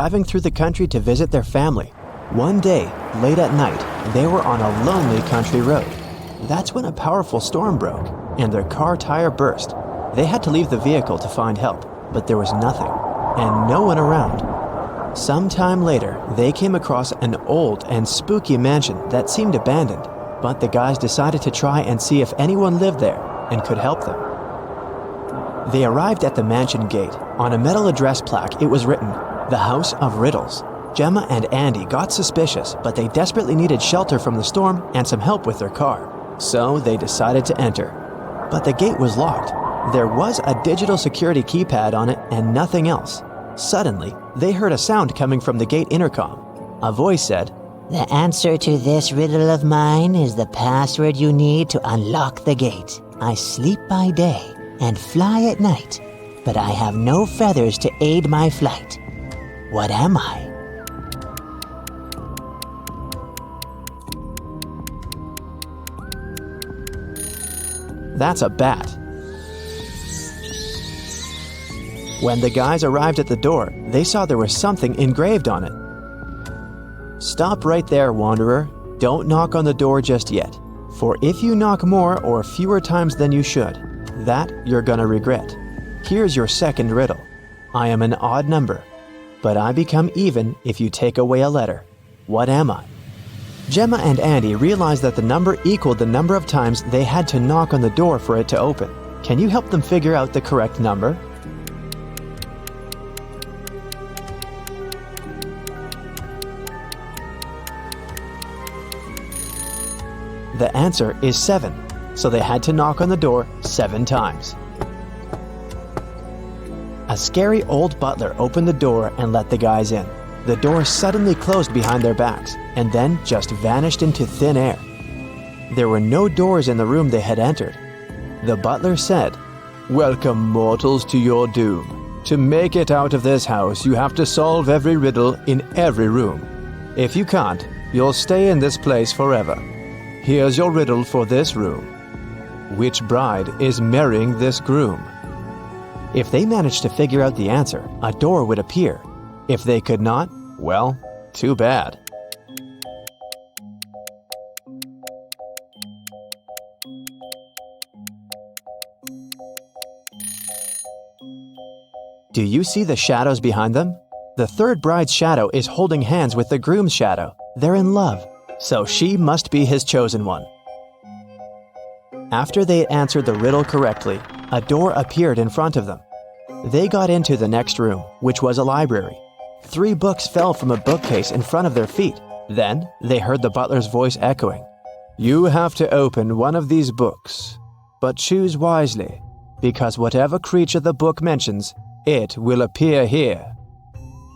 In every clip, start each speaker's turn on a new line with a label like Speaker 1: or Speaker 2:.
Speaker 1: driving through the country to visit their family. One day, late at night, they were on a lonely country road. That's when a powerful storm broke, and their car tire burst. They had to leave the vehicle to find help, but there was nothing, and no one around. Sometime later, they came across an old and spooky mansion that seemed abandoned, but the guys decided to try and see if anyone lived there and could help them. They arrived at the mansion gate. On a metal address plaque, it was written, "The House of Riddles." Gemma and Andy got suspicious, but they desperately needed shelter from the storm and some help with their car. So they decided to enter. But the gate was locked. There was a digital security keypad on it and nothing else. Suddenly, they heard a sound coming from the gate intercom. A voice said,
Speaker 2: "The answer to this riddle of mine is the password you need to unlock the gate. I sleep by day and fly at night, but I have no feathers to aid my flight. What am I?"
Speaker 1: "That's a bat." When the guys arrived at the door, they saw there was something engraved on it. "Stop right there, wanderer. Don't knock on the door just yet. For if you knock more or fewer times than you should, that you're gonna regret. Here's your second riddle. I am an odd number, but I become even if you take away a letter. What am I?" Gemma and Andy realized that the number equaled the number of times they had to knock on the door for it to open. Can you help them figure out the correct number? The answer is 7, so they had to knock on the door 7 times. A scary old butler opened the door and let the guys in. The door suddenly closed behind their backs and then just vanished into thin air. There were no doors in the room they had entered. The butler said, "Welcome, mortals, to your doom. To make it out of this house, you have to solve every riddle in every room. If you can't, you'll stay in this place forever. Here's your riddle for this room. Which bride is marrying this groom?" If they managed to figure out the answer, a door would appear. If they could not, well, too bad. Do you see the shadows behind them? The third bride's shadow is holding hands with the groom's shadow. They're in love, so she must be his chosen one. After they had answered the riddle correctly, a door appeared in front of them. They got into the next room, which was a library. 3 books fell from a bookcase in front of their feet. Then they heard the butler's voice echoing, "You have to open one of these books, but choose wisely, because whatever creature the book mentions, it will appear here."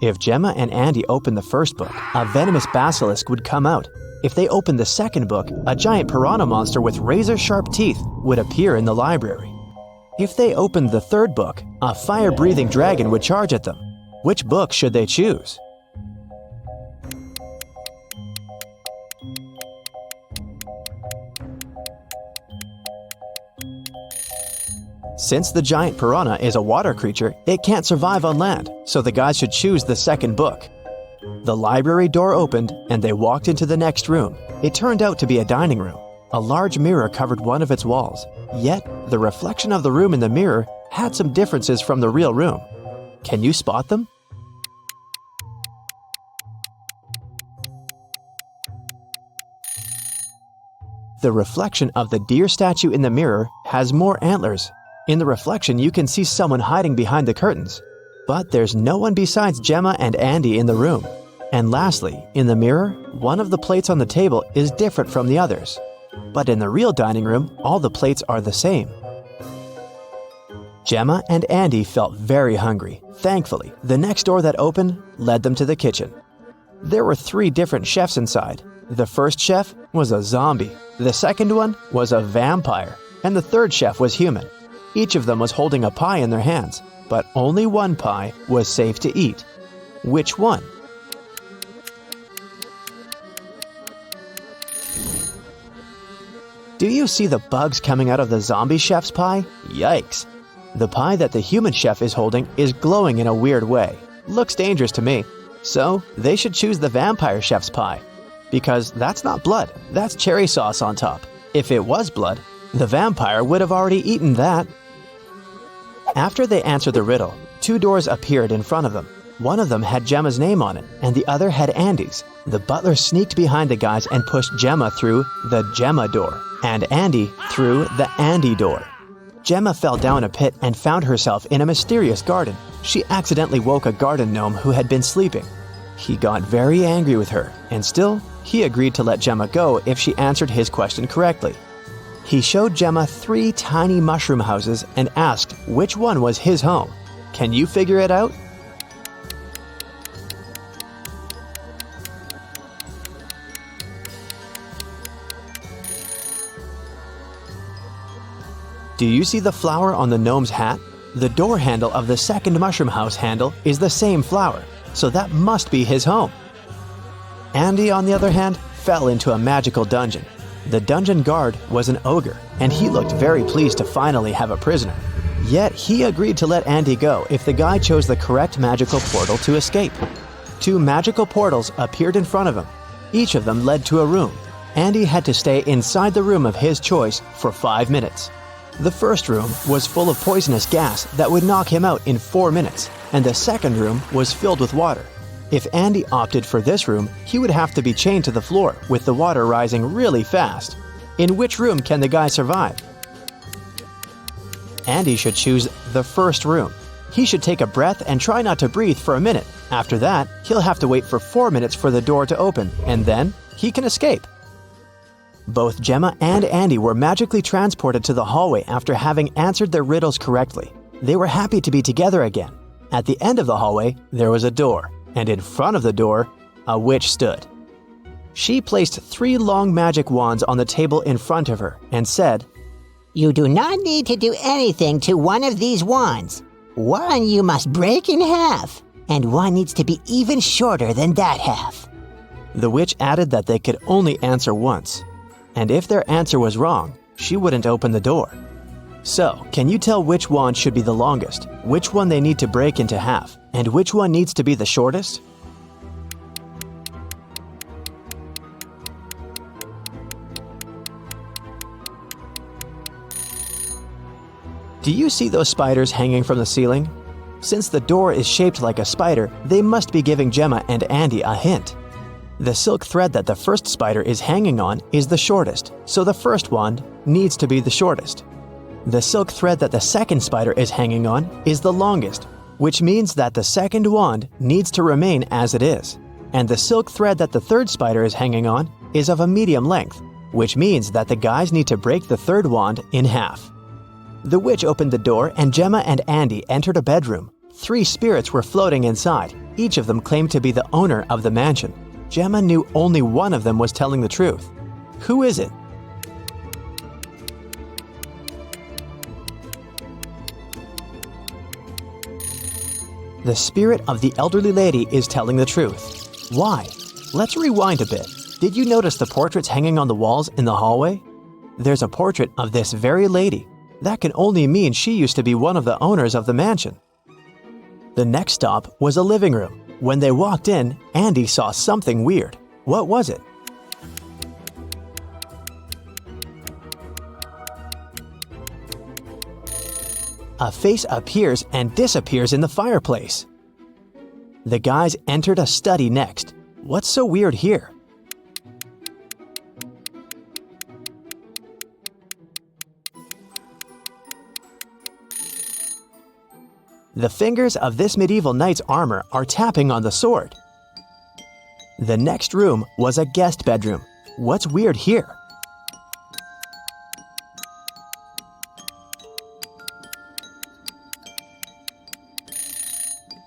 Speaker 1: If Gemma and Andy opened the first book, a venomous basilisk would come out. If they opened the second book, a giant piranha monster with razor-sharp teeth would appear in the library. If they opened the third book, a fire-breathing dragon would charge at them. Which book should they choose? Since the giant piranha is a water creature, it can't survive on land, so the guys should choose the second book. The library door opened, and they walked into the next room. It turned out to be a dining room. A large mirror covered one of its walls. Yet, the reflection of the room in the mirror had some differences from the real room. Can you spot them? The reflection of the deer statue in the mirror has more antlers. In the reflection, you can see someone hiding behind the curtains. But there's no one besides Gemma and Andy in the room. And lastly, in the mirror, one of the plates on the table is different from the others. But in the real dining room, all the plates are the same. Gemma and Andy felt very hungry. Thankfully, the next door that opened led them to the kitchen. There were 3 different chefs inside. The first chef was a zombie, the second one was a vampire, and the third chef was human. Each of them was holding a pie in their hands, but only one pie was safe to eat. Which one? Do you see the bugs coming out of the zombie chef's pie? Yikes! The pie that the human chef is holding is glowing in a weird way. Looks dangerous to me. So they should choose the vampire chef's pie, because that's not blood, that's cherry sauce on top. If it was blood, the vampire would have already eaten that. After they answered the riddle, 2 doors appeared in front of them. One of them had Gemma's name on it, and the other had Andy's. The butler sneaked behind the guys and pushed Gemma through the Gemma door, and Andy through the Andy door. Gemma fell down a pit and found herself in a mysterious garden. She accidentally woke a garden gnome who had been sleeping. He got very angry with her, and still, he agreed to let Gemma go if she answered his question correctly. He showed Gemma 3 tiny mushroom houses and asked which one was his home. Can you figure it out? Do you see the flower on the gnome's hat? The door handle of the second mushroom house handle is the same flower, so that must be his home. Andy, on the other hand, fell into a magical dungeon. The dungeon guard was an ogre, and he looked very pleased to finally have a prisoner. Yet he agreed to let Andy go if the guy chose the correct magical portal to escape. 2 magical portals appeared in front of him. Each of them led to a room. Andy had to stay inside the room of his choice for 5 minutes. The first room was full of poisonous gas that would knock him out in 4 minutes, and the second room was filled with water. If Andy opted for this room, he would have to be chained to the floor with the water rising really fast. In which room can the guy survive? Andy should choose the first room. He should take a breath and try not to breathe for a minute. After that, he'll have to wait for 4 minutes for the door to open, and then he can escape. Both Gemma and Andy were magically transported to the hallway after having answered their riddles correctly. They were happy to be together again. At the end of the hallway, there was a door, and in front of the door, a witch stood. She placed 3 long magic wands on the table in front of her and said,
Speaker 2: You do not need to do anything to one of these wands. One you must break in half, and one needs to be even shorter than that half.
Speaker 1: The witch added that they could only answer once, and if their answer was wrong, she wouldn't open the door. So, can you tell which wand should be the longest, which one they need to break into half, and which one needs to be the shortest? Do you see those spiders hanging from the ceiling? Since the door is shaped like a spider, they must be giving Gemma and Andy a hint. The silk thread that the first spider is hanging on is the shortest, so the first wand needs to be the shortest. The silk thread that the second spider is hanging on is the longest, which means that the second wand needs to remain as it is. And the silk thread that the third spider is hanging on is of a medium length, which means that the guys need to break the third wand in half. The witch opened the door and Gemma and Andy entered a bedroom. 3 spirits were floating inside. Each of them claimed to be the owner of the mansion. Gemma knew only one of them was telling the truth. Who is it? The spirit of the elderly lady is telling the truth. Why? Let's rewind a bit. Did you notice the portraits hanging on the walls in the hallway? There's a portrait of this very lady. That can only mean she used to be one of the owners of the mansion. The next stop was a living room. When they walked in, Andy saw something weird. What was it? A face appears and disappears in the fireplace. The guys entered a study next. What's so weird here? The fingers of this medieval knight's armor are tapping on the sword. The next room was a guest bedroom. What's weird here?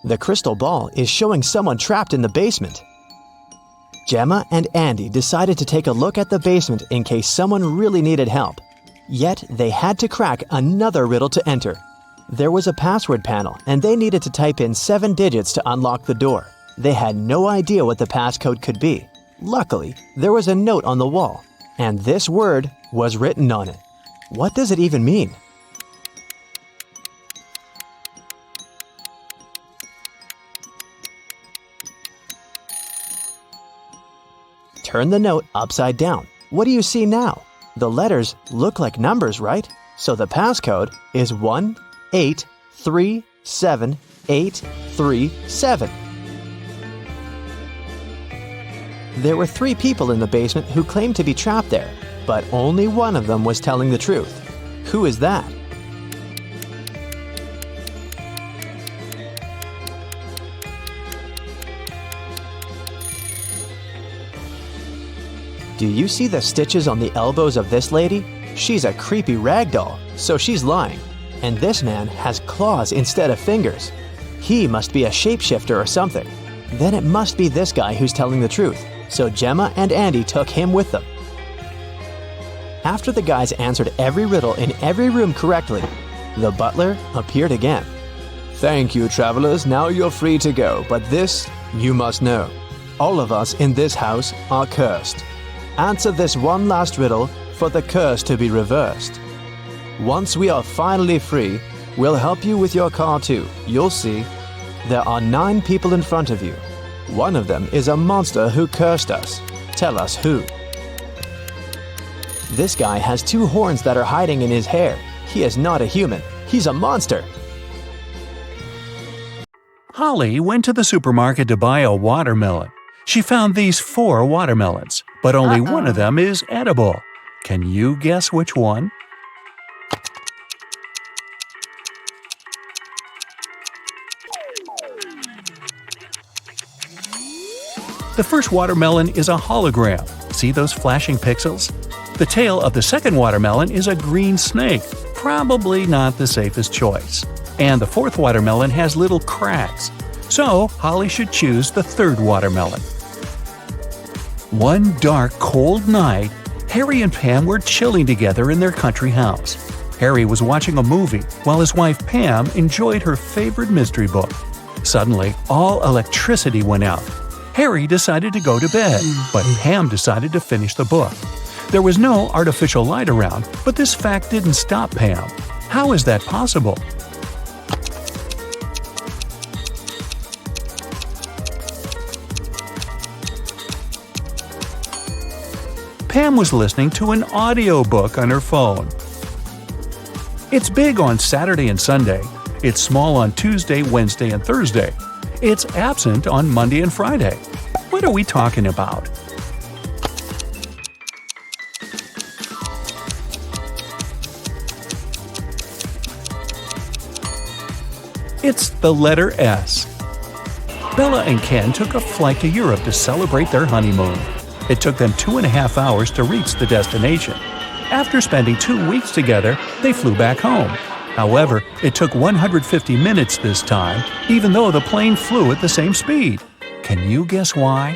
Speaker 1: The crystal ball is showing someone trapped in the basement. Gemma and Andy decided to take a look at the basement in case someone really needed help. Yet they had to crack another riddle to enter. There was a password panel, and they needed to type in 7 digits to unlock the door. They had no idea what the passcode could be. Luckily, there was a note on the wall, and this word was written on it. What does it even mean? turn the note upside down. What do you see now? The letters look like numbers, right? So the passcode is 1837837. There were 3 people in the basement who claimed to be trapped there, but only one of them was telling the truth. Who is that? Do you see the stitches on the elbows of this lady? She's a creepy rag doll, so she's lying. And this man has claws instead of fingers. He must be a shapeshifter or something. Then it must be this guy who's telling the truth, so Gemma and Andy took him with them. After the guys answered every riddle in every room correctly, the butler appeared again. "Thank you, travelers. Now you're free to go, but this you must know. All of us in this house are cursed. Answer this one last riddle for the curse to be reversed. Once we are finally free, we'll help you with your car too. You'll see. There are 9 people in front of you. One of them is a monster who cursed us. Tell us who." This guy has 2 horns that are hiding in his hair. He is not a human. He's a monster.
Speaker 3: Holly went to the supermarket to buy a watermelon. She found these 4 watermelons, but only one of them is edible. Can you guess which one? The first watermelon is a hologram. See those flashing pixels? The tail of the second watermelon is a green snake, probably not the safest choice. And the fourth watermelon has little cracks. So Holly should choose the third watermelon. One dark, cold night, Harry and Pam were chilling together in their country house. Harry was watching a movie while his wife Pam enjoyed her favorite mystery book. Suddenly, all electricity went out. Harry decided to go to bed, but Pam decided to finish the book. There was no artificial light around, but this fact didn't stop Pam. How is that possible? Pam was listening to an audiobook on her phone. It's big on Saturday and Sunday. It's small on Tuesday, Wednesday, and Thursday. It's absent on Monday and Friday. What are we talking about? It's the letter S. Bella and Ken took a flight to Europe to celebrate their honeymoon. It took them 2.5 hours to reach the destination. After spending 2 weeks together, they flew back home. However, it took 150 minutes this time, even though the plane flew at the same speed. Can you guess why?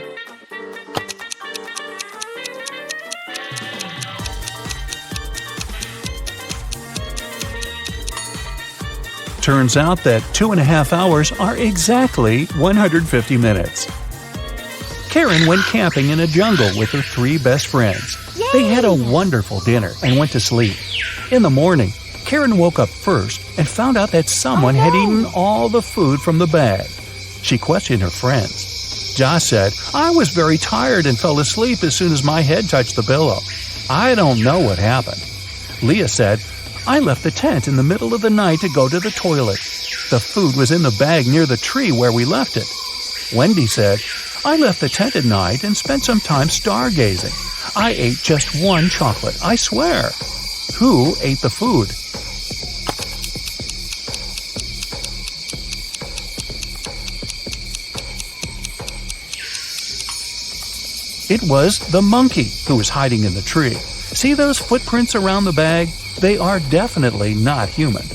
Speaker 3: Turns out that 2.5 hours are exactly 150 minutes. Karen went camping in a jungle with her 3 best friends. They had a wonderful dinner and went to sleep. In the morning, Karen woke up first and found out that someone had eaten all the food from the bag. She questioned her friends. Josh said, "I was very tired and fell asleep as soon as my head touched the pillow. I don't know what happened." Leah said, "I left the tent in the middle of the night to go to the toilet. The food was in the bag near the tree where we left it." Wendy said, "I left the tent at night and spent some time stargazing. I ate just 1 chocolate, I swear." Who ate the food? It was the monkey who was hiding in the tree. See those footprints around the bag? They are definitely not human.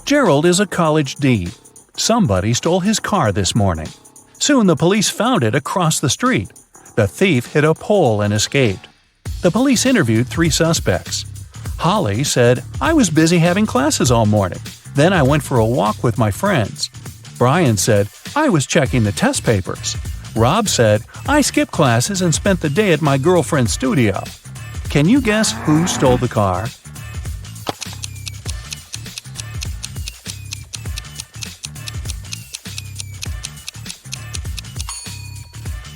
Speaker 3: Gerald is a college dean. Somebody stole his car this morning. Soon the police found it across the street. The thief hit a pole and escaped. The police interviewed 3 suspects. Holly said, "I was busy having classes all morning. Then I went for a walk with my friends." Brian said, "I was checking the test papers." Rob said, "I skipped classes and spent the day at my girlfriend's studio." Can you guess who stole the car?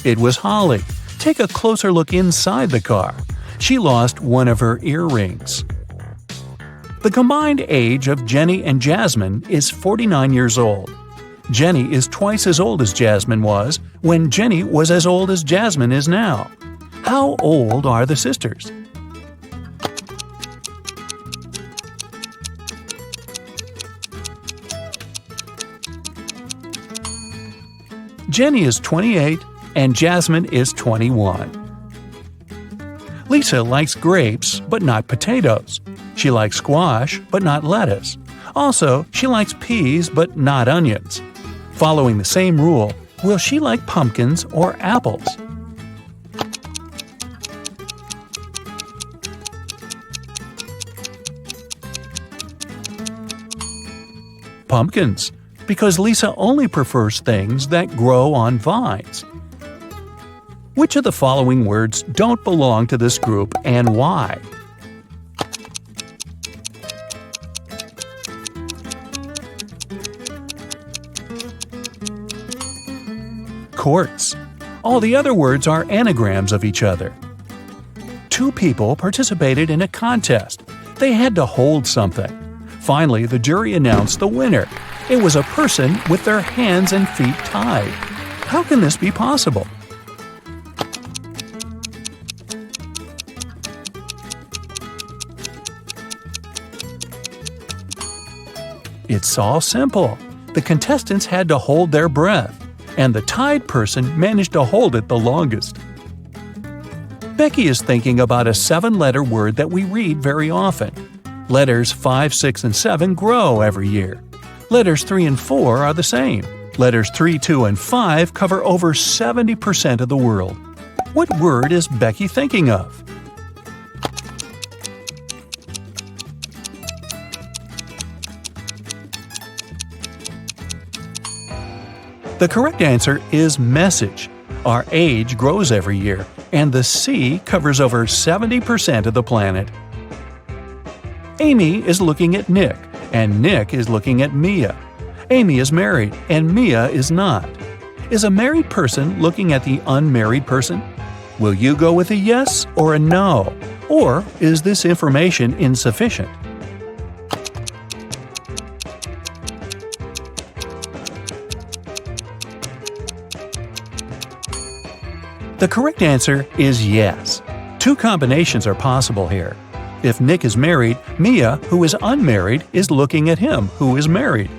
Speaker 3: It was Holly. Take a closer look inside the car. She lost one of her earrings. The combined age of Jenny and Jasmine is 49 years old. Jenny is twice as old as Jasmine was when Jenny was as old as Jasmine is now. How old are the sisters? Jenny is 28 and Jasmine is 21. Lisa likes grapes, but not potatoes. She likes squash, but not lettuce. Also, she likes peas, but not onions. Following the same rule, will she like pumpkins or apples? Pumpkins, because Lisa only prefers things that grow on vines. Which of the following words don't belong to this group and why? Courts. All the other words are anagrams of each other. Two people participated in a contest. They had to hold something. Finally, the jury announced the winner. It was a person with their hands and feet tied. How can this be possible? It's all simple. The contestants had to hold their breath, and the tied person managed to hold it the longest. Becky is thinking about a 7-letter word that we read very often. Letters 5, 6, and 7 grow every year. Letters 3 and 4 are the same. Letters 3, 2, and 5 cover over 70% of the world. What word is Becky thinking of? The correct answer is message. Our age grows every year, and the sea covers over 70% of the planet. Amy is looking at Nick, and Nick is looking at Mia. Amy is married, and Mia is not. Is a married person looking at the unmarried person? Will you go with a yes or a no? Or is this information insufficient? The correct answer is yes. Two combinations are possible here. If Nick is married, Mia, who is unmarried, is looking at him, who is married.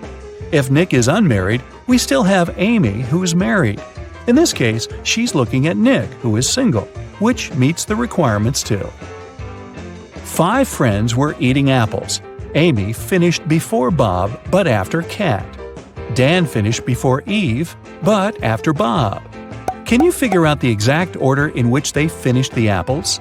Speaker 3: If Nick is unmarried, we still have Amy, who is married. In this case, she's looking at Nick, who is single, which meets the requirements too. 5 friends were eating apples. Amy finished before Bob, but after Kat. Dan finished before Eve, but after Bob. Can you figure out the exact order in which they finished the apples?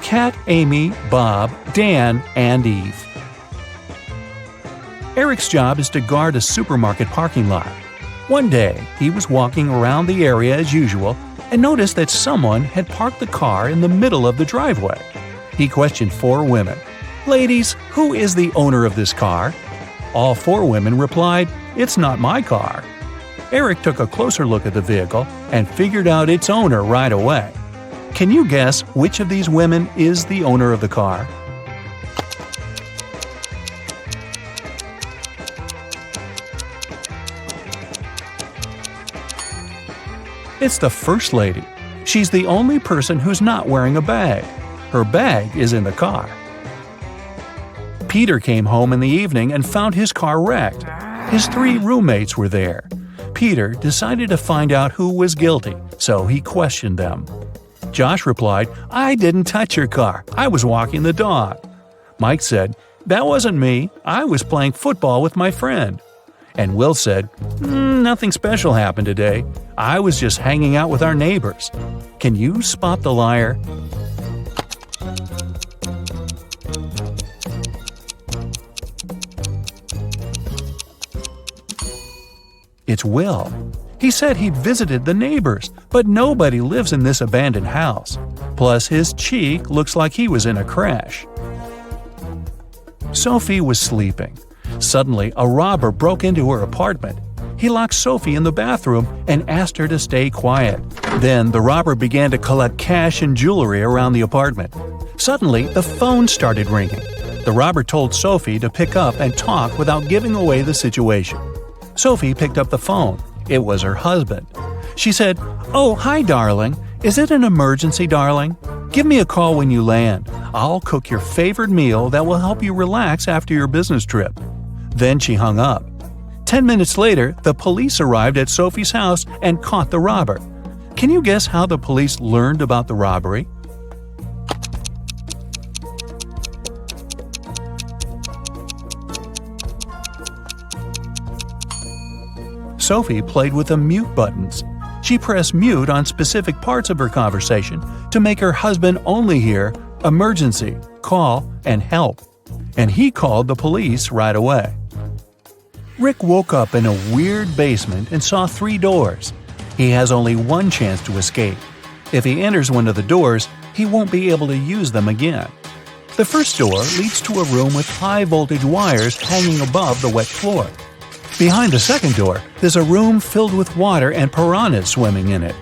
Speaker 3: Kat, Amy, Bob, Dan, and Eve. Eric's job is to guard a supermarket parking lot. One day, he was walking around the area as usual and noticed that someone had parked the car in the middle of the driveway. He questioned 4 women. "Ladies, who is the owner of this car?" All 4 women replied, "It's not my car." Eric took a closer look at the vehicle and figured out its owner right away. Can you guess which of these women is the owner of the car? It's the First Lady. She's the only person who's not wearing a bag. Her bag is in the car. Peter came home in the evening and found his car wrecked. His 3 roommates were there. Peter decided to find out who was guilty, so he questioned them. Josh replied, "I didn't touch your car. I was walking the dog." Mike said, "That wasn't me. I was playing football with my friend." And Will said, "Nothing special happened today. I was just hanging out with our neighbors." Can you spot the liar? It's Will. He said he'd visited the neighbors, but nobody lives in this abandoned house. Plus, his cheek looks like he was in a crash. Sophie was sleeping. Suddenly, a robber broke into her apartment. He locked Sophie in the bathroom and asked her to stay quiet. Then the robber began to collect cash and jewelry around the apartment. Suddenly, the phone started ringing. The robber told Sophie to pick up and talk without giving away the situation. Sophie picked up the phone. It was her husband. She said, "Oh, hi, darling. Is it an emergency, darling? Give me a call when you land. I'll cook your favorite meal that will help you relax after your business trip." Then she hung up. 10 minutes later, the police arrived at Sophie's house and caught the robber. Can you guess how the police learned about the robbery? Sophie played with the mute buttons. She pressed mute on specific parts of her conversation to make her husband only hear emergency, call, and help. And he called the police right away. Rick woke up in a weird basement and saw 3 doors. He has only one chance to escape. If he enters one of the doors, he won't be able to use them again. The first door leads to a room with high-voltage wires hanging above the wet floor. Behind the second door, there's a room filled with water and piranhas swimming in it.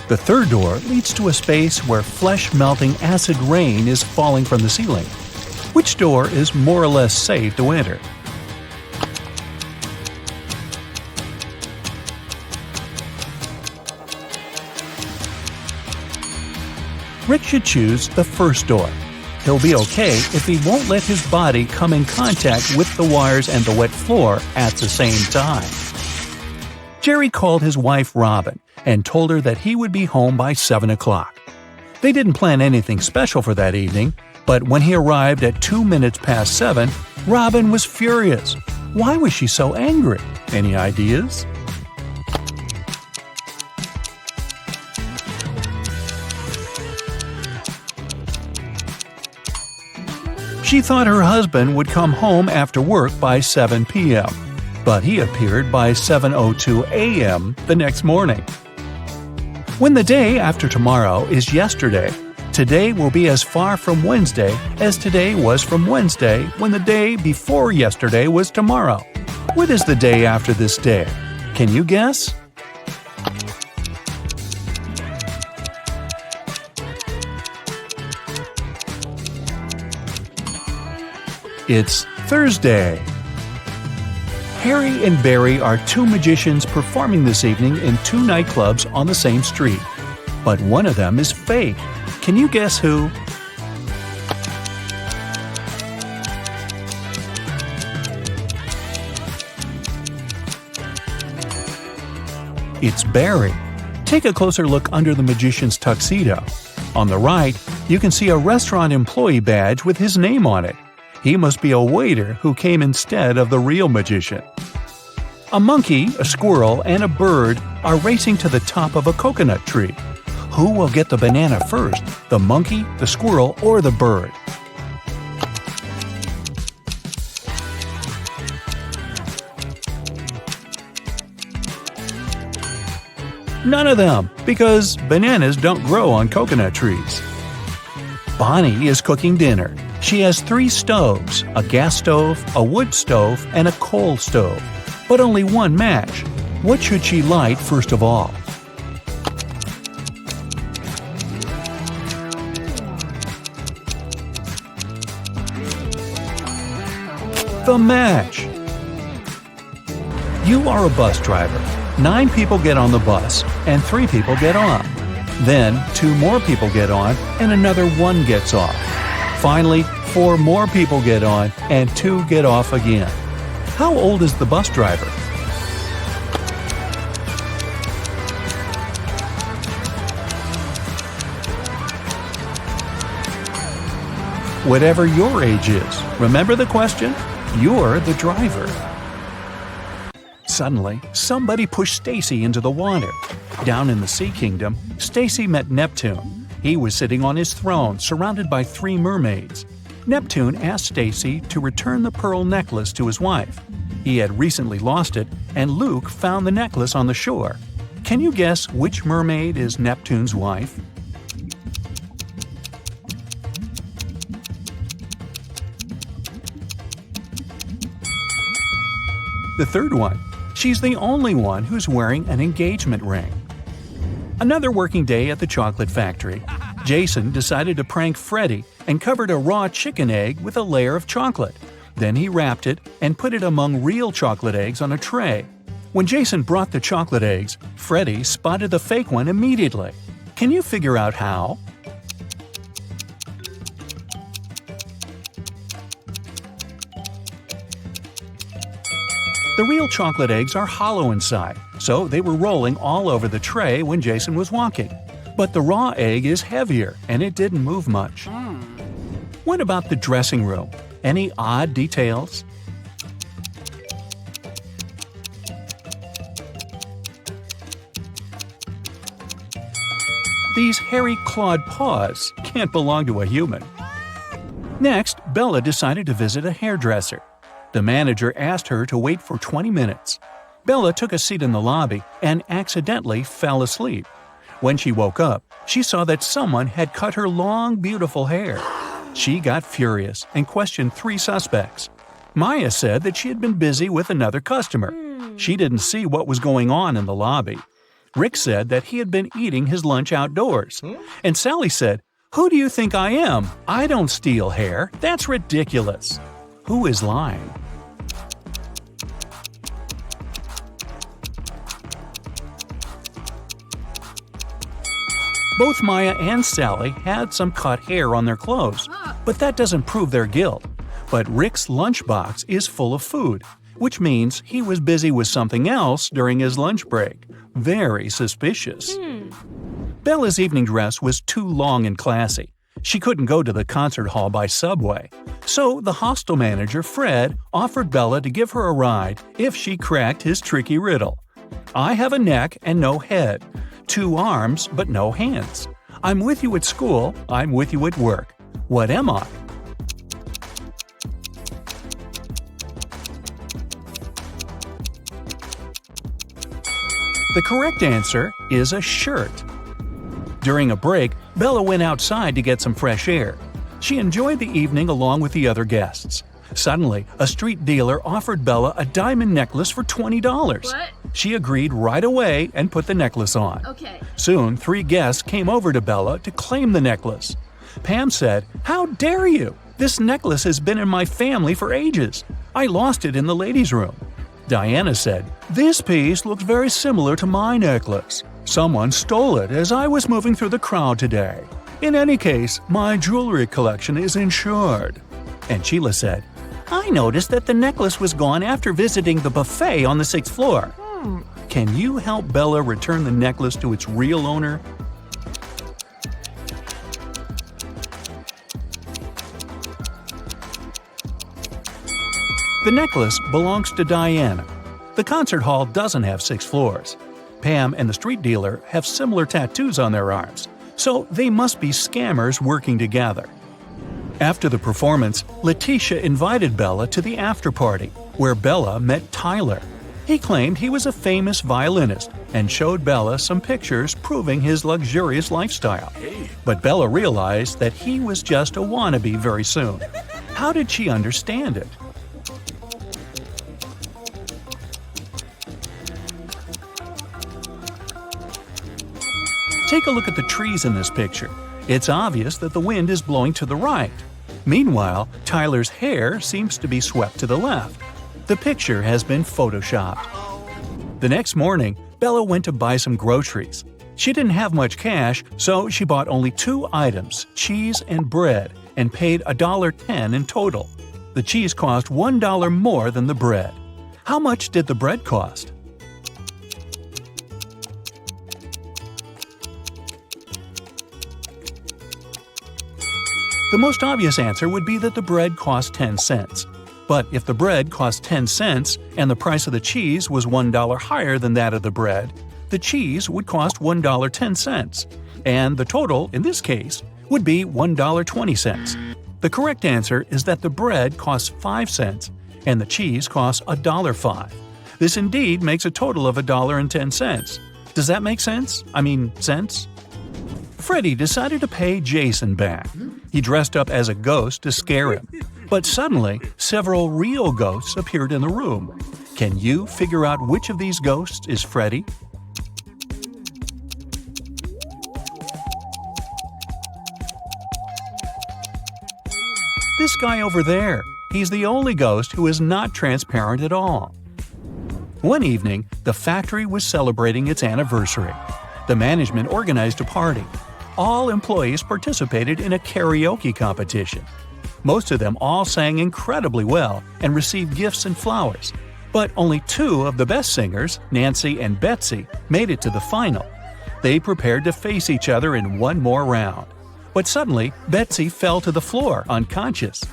Speaker 3: The third door leads to a space where flesh-melting acid rain is falling from the ceiling. Which door is more or less safe to enter? Rick should choose the first door. He'll be okay if he won't let his body come in contact with the wires and the wet floor at the same time. Jerry called his wife Robin and told her that he would be home by 7 o'clock. They didn't plan anything special for that evening, but when he arrived at 2 minutes past 7, Robin was furious. Why was she so angry? Any ideas? She thought her husband would come home after work by 7 p.m., but he appeared by 7:02 a.m. the next morning. When the day after tomorrow is yesterday, today will be as far from Wednesday as today was from Wednesday when the day before yesterday was tomorrow. What is the day after this day? Can you guess? It's Thursday. Harry and Barry are 2 magicians performing this evening in 2 nightclubs on the same street. But one of them is fake. Can you guess who? It's Barry. Take a closer look under the magician's tuxedo. On the right, you can see a restaurant employee badge with his name on it. He must be a waiter who came instead of the real magician. A monkey, a squirrel, and a bird are racing to the top of a coconut tree. Who will get the banana first, the monkey, the squirrel, or the bird? None of them, because bananas don't grow on coconut trees. Bonnie is cooking dinner. She has 3 stoves, a gas stove, a wood stove, and a coal stove, but only one match. What should she light first of all? The match! You are a bus driver. 9 people get on the bus, and 3 people get on. Then 2 more people get on, and another 1 gets off. Finally, 4 more people get on, and 2 get off again. How old is the bus driver? Whatever your age is, remember the question? You're the driver. Suddenly, somebody pushed Stacy into the water. Down in the Sea Kingdom, Stacy met Neptune. He was sitting on his throne, surrounded by 3 mermaids. Neptune asked Stacy to return the pearl necklace to his wife. He had recently lost it, and Luke found the necklace on the shore. Can you guess which mermaid is Neptune's wife? The third one, she's the only one who's wearing an engagement ring. Another working day at the chocolate factory. Jason decided to prank Freddy and covered a raw chicken egg with a layer of chocolate. Then he wrapped it and put it among real chocolate eggs on a tray. When Jason brought the chocolate eggs, Freddy spotted the fake one immediately. Can you figure out how? The real chocolate eggs are hollow inside, so they were rolling all over the tray when Jason was walking. But the raw egg is heavier, and it didn't move much. What about the dressing room? Any odd details? These hairy clawed paws can't belong to a human. Next, Bella decided to visit a hairdresser. The manager asked her to wait for 20 minutes. Bella took a seat in the lobby and accidentally fell asleep. When she woke up, she saw that someone had cut her long, beautiful hair. She got furious and questioned 3 suspects. Maya said that she had been busy with another customer. She didn't see what was going on in the lobby. Rick said that he had been eating his lunch outdoors. And Sally said, "Who do you think I am? I don't steal hair. That's ridiculous." Who is lying? Both Maya and Sally had some cut hair on their clothes, but that doesn't prove their guilt. But Rick's lunchbox is full of food, which means he was busy with something else during his lunch break. Very suspicious. Bella's evening dress was too long and classy. She couldn't go to the concert hall by subway. So the hostel manager, Fred, offered Bella to give her a ride if she cracked his tricky riddle. I have a neck and no head, 2 arms but no hands. I'm with you at school, I'm with you at work. What am I? The correct answer is a shirt. During a break, Bella went outside to get some fresh air. She enjoyed the evening along with the other guests. Suddenly, a street dealer offered Bella a diamond necklace for $20.
Speaker 4: What?
Speaker 3: She agreed right away and put the necklace on.
Speaker 4: Okay.
Speaker 3: Soon, 3 guests came over to Bella to claim the necklace. Pam said, "How dare you? This necklace has been in my family for ages. I lost it in the ladies' room." Diana said, "This piece looks very similar to my necklace. Someone stole it as I was moving through the crowd today. In any case, my jewelry collection is insured." And Sheila said, "I noticed that the necklace was gone after visiting the buffet on the 6th floor. Can you help Bella return the necklace to its real owner?" The necklace belongs to Diana. The concert hall doesn't have 6 floors. Pam and the street dealer have similar tattoos on their arms, so they must be scammers working together. After the performance, Letitia invited Bella to the after-party, where Bella met Tyler. He claimed he was a famous violinist and showed Bella some pictures proving his luxurious lifestyle. But Bella realized that he was just a wannabe very soon. How did she understand it? Take a look at the trees in this picture. It's obvious that the wind is blowing to the right. Meanwhile, Tyler's hair seems to be swept to the left. The picture has been photoshopped. The next morning, Bella went to buy some groceries. She didn't have much cash, so she bought only 2 items, cheese and bread, and paid $1.10 in total. The cheese cost $1 more than the bread. How much did the bread cost? The most obvious answer would be that the bread cost 10 cents. But if the bread cost 10 cents and the price of the cheese was $1 higher than that of the bread, the cheese would cost $1.10, and the total, in this case, would be $1.20. The correct answer is that the bread costs 5 cents and the cheese costs $1.05. This indeed makes a total of $1.10. Does that make sense? Sense? Freddy decided to pay Jason back. He dressed up as a ghost to scare him. But suddenly, several real ghosts appeared in the room. Can you figure out which of these ghosts is Freddy? This guy over there. He's the only ghost who is not transparent at all. One evening, the factory was celebrating its anniversary. The management organized a party. All employees participated in a karaoke competition. Most of them all sang incredibly well and received gifts and flowers. But only two of the best singers, Nancy and Betsy, made it to the final. They prepared to face each other in one more round. But suddenly, Betsy fell to the floor, unconscious.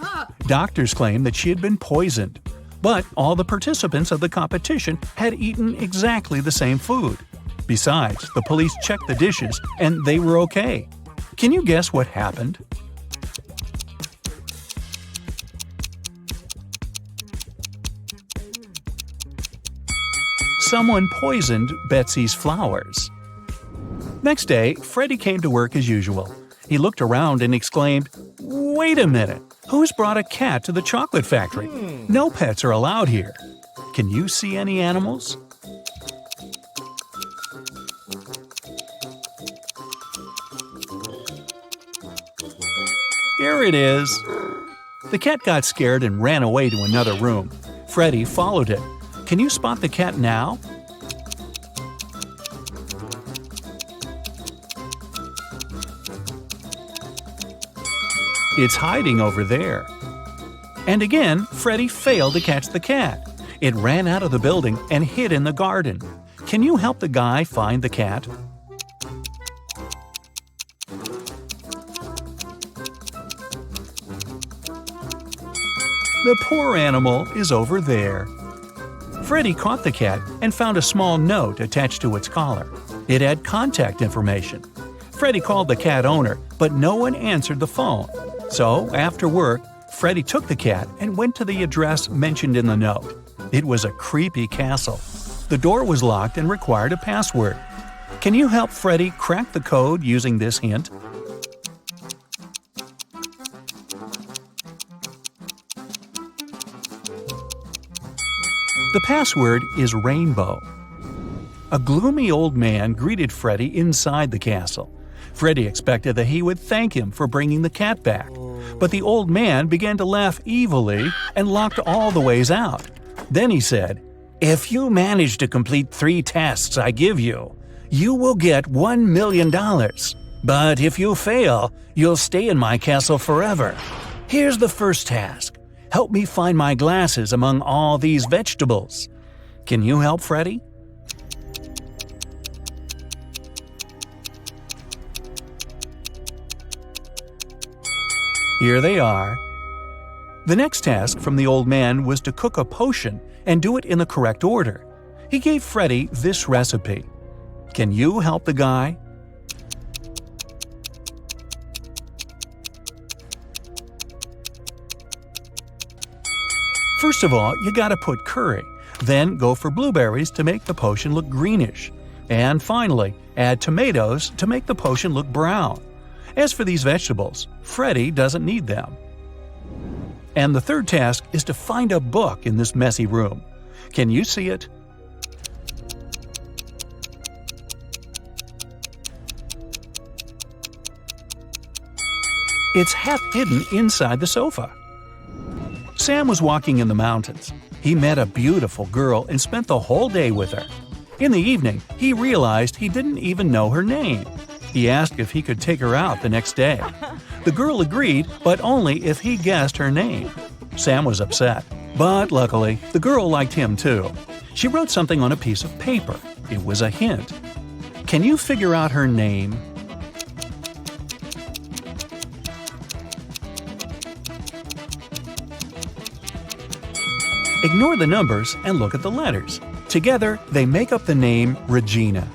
Speaker 3: Doctors claimed that she had been poisoned. But all the participants of the competition had eaten exactly the same food. Besides, the police checked the dishes, and they were okay. Can you guess what happened? Someone poisoned Betsy's flowers. Next day, Freddy came to work as usual. He looked around and exclaimed, "Wait a minute! Who's brought a cat to the chocolate factory? No pets are allowed here. Can you see any animals?" Here it is. The cat got scared and ran away to another room. Freddy followed it. Can you spot the cat now? It's hiding over there. And again, Freddy failed to catch the cat. It ran out of the building and hid in the garden. Can you help the guy find the cat? The poor animal is over there. Freddy caught the cat and found a small note attached to its collar. It had contact information. Freddy called the cat owner, but no one answered the phone. So, after work, Freddy took the cat and went to the address mentioned in the note. It was a creepy castle. The door was locked and required a password. Can you help Freddy crack the code using this hint? The password is rainbow. A gloomy old man greeted Freddy inside the castle. Freddy expected that he would thank him for bringing the cat back. But the old man began to laugh evilly and locked all the ways out. Then he said, "If you manage to complete 3 tasks I give you, you will get $1 million. But if you fail, you'll stay in my castle forever. Here's the first task. Help me find my glasses among all these vegetables." Can you help Freddy? Here they are. The next task from the old man was to cook a potion and do it in the correct order. He gave Freddy this recipe. Can you help the guy? First of all, you gotta put curry. Then go for blueberries to make the potion look greenish. And finally, add tomatoes to make the potion look brown. As for these vegetables, Freddy doesn't need them. And the third task is to find a book in this messy room. Can you see it? It's half hidden inside the sofa. Sam was walking in the mountains. He met a beautiful girl and spent the whole day with her. In the evening, he realized he didn't even know her name. He asked if he could take her out the next day. The girl agreed, but only if he guessed her name. Sam was upset, but luckily, the girl liked him too. She wrote something on a piece of paper. It was a hint. Can you figure out her name? Ignore the numbers and look at the letters. Together, they make up the name Regina.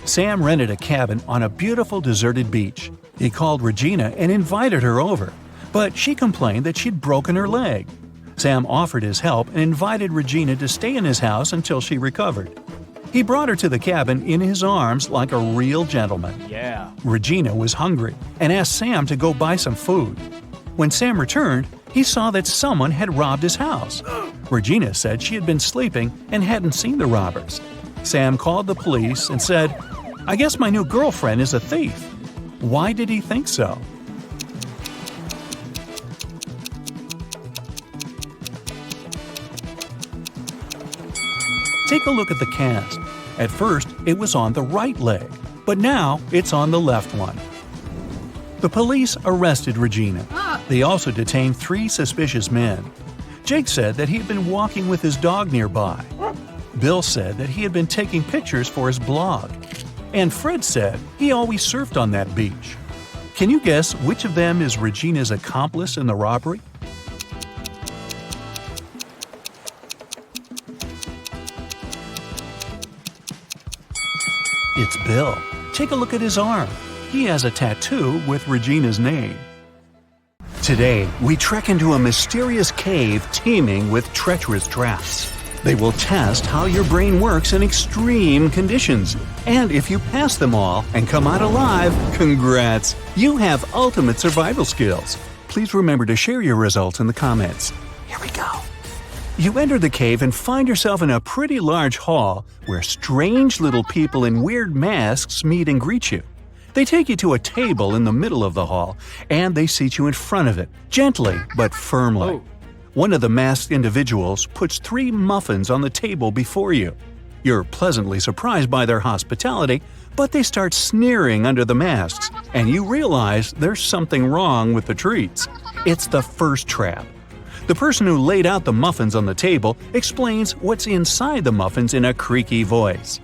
Speaker 3: Sam rented a cabin on a beautiful deserted beach. He called Regina and invited her over, but she complained that she'd broken her leg. Sam offered his help and invited Regina to stay in his house until she recovered. He brought her to the cabin in his arms like a real gentleman. Regina was hungry and asked Sam to go buy some food. When Sam returned, he saw that someone had robbed his house. Regina said she had been sleeping and hadn't seen the robbers. Sam called the police and said, "I guess my new girlfriend is a thief." Why did he think so? Take a look at the cast. At first, it was on the right leg, but now it's on the left one. The police arrested Regina. They also detained 3 suspicious men. Jake said that he had been walking with his dog nearby. Bill said that he had been taking pictures for his blog. And Fred said he always surfed on that beach. Can you guess which of them is Regina's accomplice in the robbery? It's Bill. Take a look at his arm. He has a tattoo with Regina's name. Today, we trek into a mysterious cave teeming with treacherous traps. They will test how your brain works in extreme conditions. And if you pass them all and come out alive, congrats! You have ultimate survival skills. Please remember to share your results in the comments. Here we go. You enter the cave and find yourself in a pretty large hall where strange little people in weird masks meet and greet you. They take you to a table in the middle of the hall, and they seat you in front of it, gently but firmly. One of the masked individuals puts 3 muffins on the table before you. You're pleasantly surprised by their hospitality, but they start sneering under the masks, and you realize there's something wrong with the treats. It's the first trap. The person who laid out the muffins on the table explains what's inside the muffins in a creaky voice.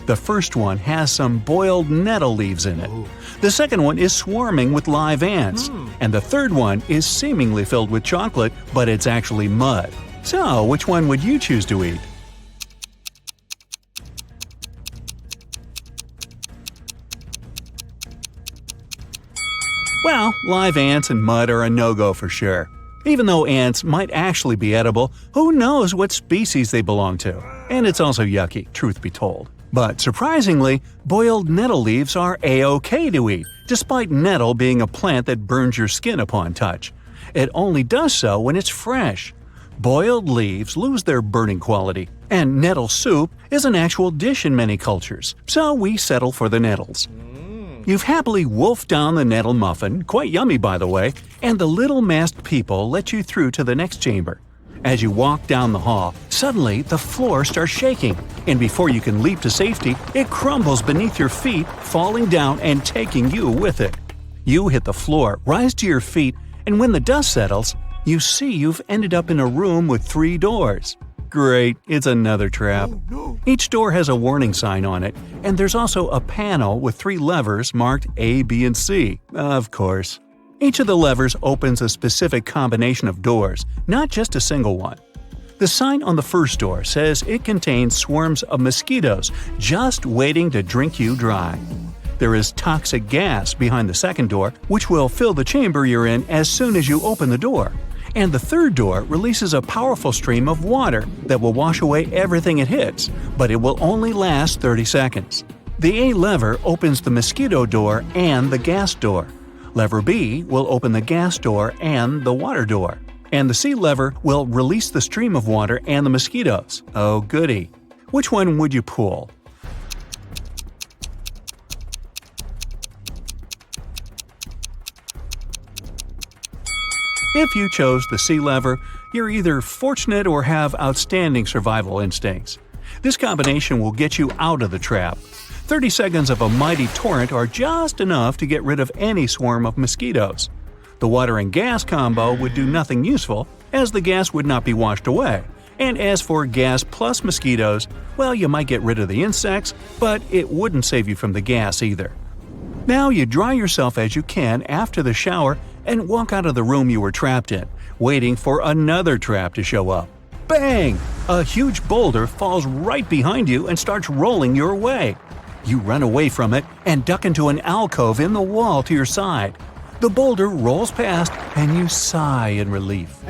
Speaker 3: The first one has some boiled nettle leaves in it. The second one is swarming with live ants. And the third one is seemingly filled with chocolate, but it's actually mud. So, which one would you choose to eat? Well, live ants and mud are a no-go for sure. Even though ants might actually be edible, who knows what species they belong to? And it's also yucky, truth be told. But surprisingly, boiled nettle leaves are a-okay to eat, despite nettle being a plant that burns your skin upon touch. It only does so when it's fresh. Boiled leaves lose their burning quality, and nettle soup is an actual dish in many cultures, so we settle for the nettles. You've happily wolfed down the nettle muffin, quite yummy by the way, and the little masked people let you through to the next chamber. As you walk down the hall, suddenly the floor starts shaking, and before you can leap to safety, it crumbles beneath your feet, falling down and taking you with it. You hit the floor, rise to your feet, and when the dust settles, you see you've ended up in a room with 3 doors. Great, it's another trap. Each door has a warning sign on it, and there's also a panel with 3 levers marked A, B, and C, of course. Each of the levers opens a specific combination of doors, not just a single one. The sign on the first door says it contains swarms of mosquitoes just waiting to drink you dry. There is toxic gas behind the second door, which will fill the chamber you're in as soon as you open the door. And the third door releases a powerful stream of water that will wash away everything it hits, but it will only last 30 seconds. The A lever opens the mosquito door and the gas door. Lever B will open the gas door and the water door. And the C lever will release the stream of water and the mosquitoes. Oh goody. Which one would you pull? If you chose the C lever, you're either fortunate or have outstanding survival instincts. This combination will get you out of the trap. 30 seconds of a mighty torrent are just enough to get rid of any swarm of mosquitoes. The water and gas combo would do nothing useful, as the gas would not be washed away. And as for gas plus mosquitoes, well, you might get rid of the insects, but it wouldn't save you from the gas either. Now you dry yourself as you can after the shower and walk out of the room you were trapped in, waiting for another trap to show up. Bang! A huge boulder falls right behind you and starts rolling your way. You run away from it and duck into an alcove in the wall to your side. The boulder rolls past and you sigh in relief.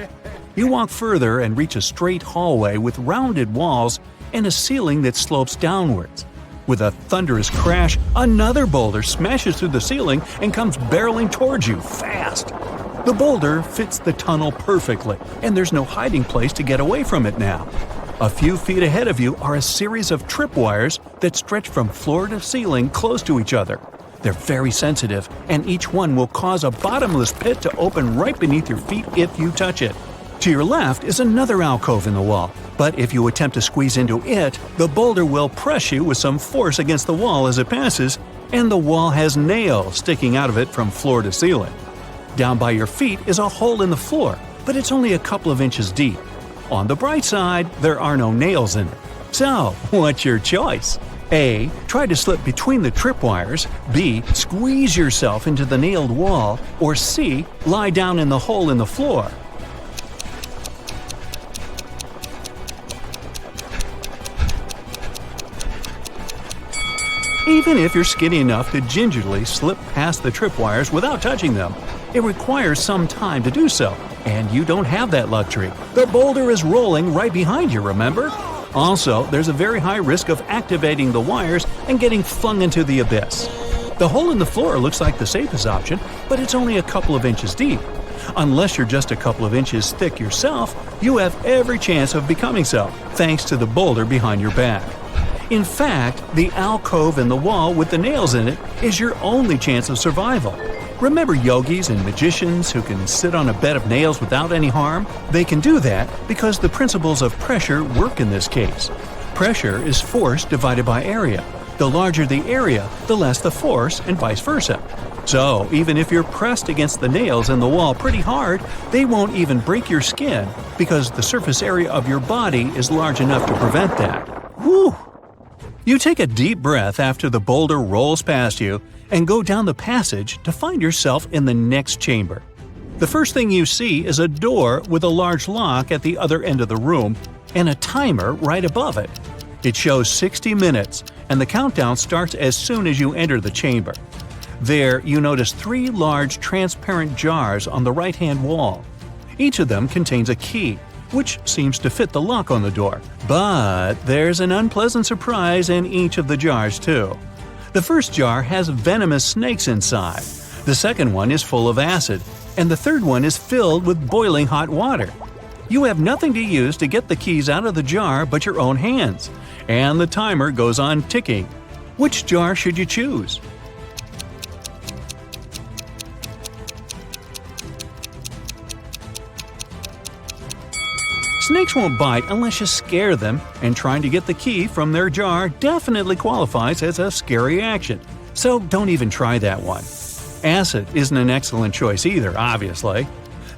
Speaker 3: You walk further and reach a straight hallway with rounded walls and a ceiling that slopes downwards. With a thunderous crash, another boulder smashes through the ceiling and comes barreling towards you fast. The boulder fits the tunnel perfectly, and there's no hiding place to get away from it now. A few feet ahead of you are a series of tripwires that stretch from floor to ceiling close to each other. They're very sensitive, and each one will cause a bottomless pit to open right beneath your feet if you touch it. To your left is another alcove in the wall, but if you attempt to squeeze into it, the boulder will press you with some force against the wall as it passes, and the wall has nails sticking out of it from floor to ceiling. Down by your feet is a hole in the floor, but it's only a couple of inches deep. On the bright side, there are no nails in it. So, what's your choice? A. Try to slip between the tripwires. B. Squeeze yourself into the nailed wall. Or C. Lie down in the hole in the floor. Even if you're skinny enough to gingerly slip past the tripwires without touching them, it requires some time to do so, and you don't have that luxury. The boulder is rolling right behind you, remember? Also, there's a very high risk of activating the wires and getting flung into the abyss. The hole in the floor looks like the safest option, but it's only a couple of inches deep. Unless you're just a couple of inches thick yourself, you have every chance of becoming so, thanks to the boulder behind your back. In fact, the alcove in the wall with the nails in it is your only chance of survival. Remember yogis and magicians who can sit on a bed of nails without any harm? They can do that because the principles of pressure work in this case. Pressure is force divided by area. The larger the area, the less the force, and vice versa. So, even if you're pressed against the nails in the wall pretty hard, they won't even break your skin because the surface area of your body is large enough to prevent that. Whew! You take a deep breath after the boulder rolls past you and go down the passage to find yourself in the next chamber. The first thing you see is a door with a large lock at the other end of the room and a timer right above it. It shows 60 minutes, and the countdown starts as soon as you enter the chamber. There, you notice 3 large transparent jars on the right-hand wall. Each of them contains a key, which seems to fit the lock on the door. But there's an unpleasant surprise in each of the jars, too. The first jar has venomous snakes inside. The second one is full of acid, and the third one is filled with boiling hot water. You have nothing to use to get the keys out of the jar but your own hands, and the timer goes on ticking. Which jar should you choose? Snakes won't bite unless you scare them, and trying to get the key from their jar definitely qualifies as a scary action, so don't even try that one. Acid isn't an excellent choice either, obviously.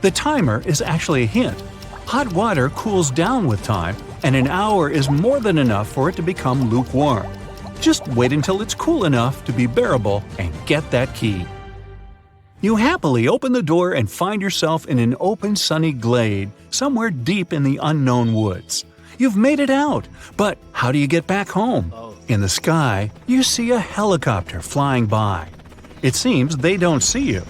Speaker 3: The timer is actually a hint. Hot water cools down with time, and an hour is more than enough for it to become lukewarm. Just wait until it's cool enough to be bearable and get that key. You happily open the door and find yourself in an open sunny glade somewhere deep in the unknown woods. You've made it out, but how do you get back home? In the sky, you see a helicopter flying by. It seems they don't see you.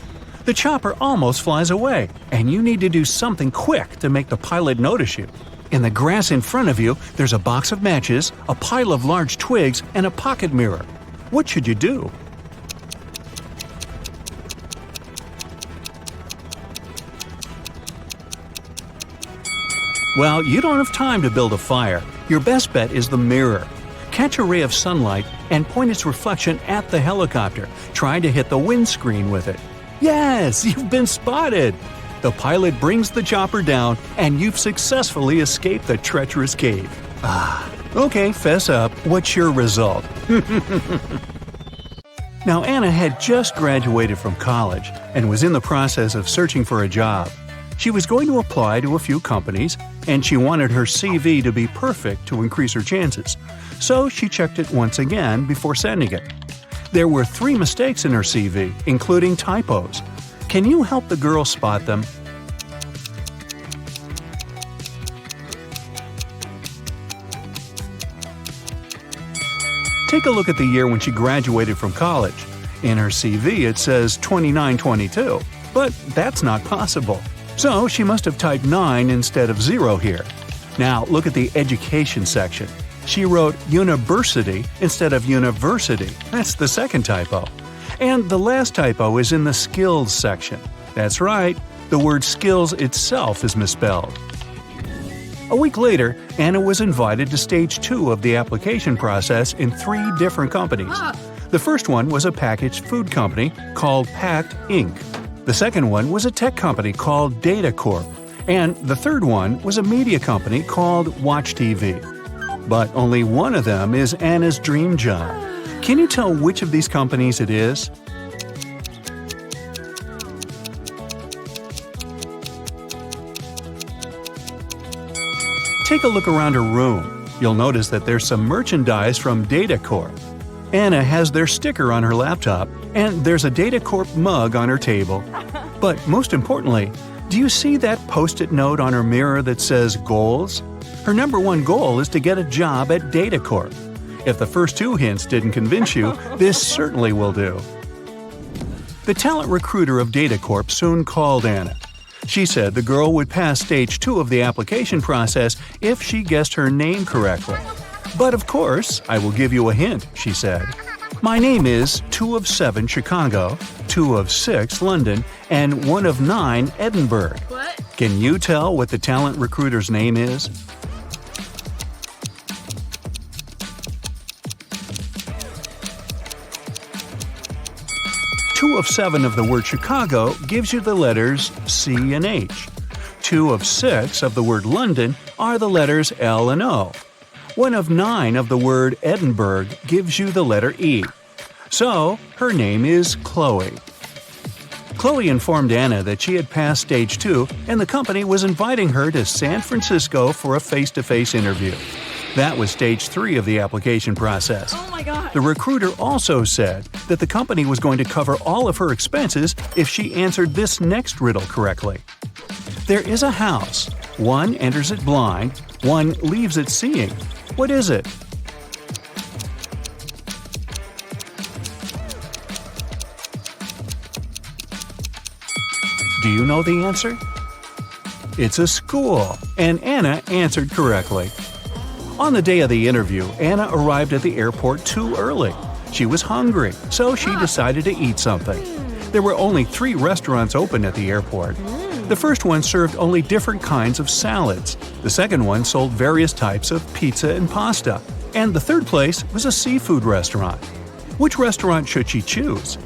Speaker 3: The chopper almost flies away, and you need to do something quick to make the pilot notice you. In the grass in front of you, there's a box of matches, a pile of large twigs, and a pocket mirror. What should you do? Well, you don't have time to build a fire. Your best bet is the mirror. Catch a ray of sunlight and point its reflection at the helicopter, trying to hit the windscreen with it. Yes, you've been spotted! The pilot brings the chopper down, and you've successfully escaped the treacherous cave. Okay, fess up. What's your result? Now, Anna had just graduated from college and was in the process of searching for a job. She was going to apply to a few companies, and she wanted her CV to be perfect to increase her chances. So she checked it once again before sending it. There were 3 mistakes in her CV, including typos. Can you help the girl spot them? Take a look at the year when she graduated from college. In her CV it says 2922, but that's not possible. So she must have typed 9 instead of 0 here. Now look at the education section. She wrote university instead of university. That's the second typo. And the last typo is in the skills section. That's right. The word skills itself is misspelled. A week later, Anna was invited to stage 2 of the application process in 3 different companies. The first one was a packaged food company called Packed Inc. The second one was a tech company called Data Corp. And the third one was a media company called Watch TV. But only one of them is Anna's dream job. Can you tell which of these companies it is? Take a look around her room. You'll notice that there's some merchandise from Data Corp. Anna has their sticker on her laptop, and there's a Data Corp mug on her table. But most importantly, do you see that post-it note on her mirror that says goals? Her number 1 goal is to get a job at Data Corp. If the first 2 hints didn't convince you, this certainly will do. The talent recruiter of Data Corp soon called Anna. She said the girl would pass stage 2 of the application process if she guessed her name correctly. But of course, I will give you a hint, she said. My name is 2 of 7 Chicago, 2 of 6 London, and 1 of 9 Edinburgh.
Speaker 4: What?
Speaker 3: Can you tell what the talent recruiter's name is? Two of 7 of the word Chicago gives you the letters C and H. 2 of 6 of the word London are the letters L and O. 1 of 9 of the word Edinburgh gives you the letter E. So, her name is Chloe. Chloe informed Anna that she had passed stage 2 and the company was inviting her to San Francisco for a face-to-face interview. That was stage 3 of the application process.
Speaker 4: Oh my god.
Speaker 3: The recruiter also said that the company was going to cover all of her expenses if she answered this next riddle correctly. There is a house. One enters it blind, one leaves it seeing. What is it? Do you know the answer? It's a school, and Anna answered correctly. On the day of the interview, Anna arrived at the airport too early. She was hungry, so she decided to eat something. There were only 3 restaurants open at the airport. The first one served only different kinds of salads. The second one sold various types of pizza and pasta. And the third place was a seafood restaurant. Which restaurant should she choose?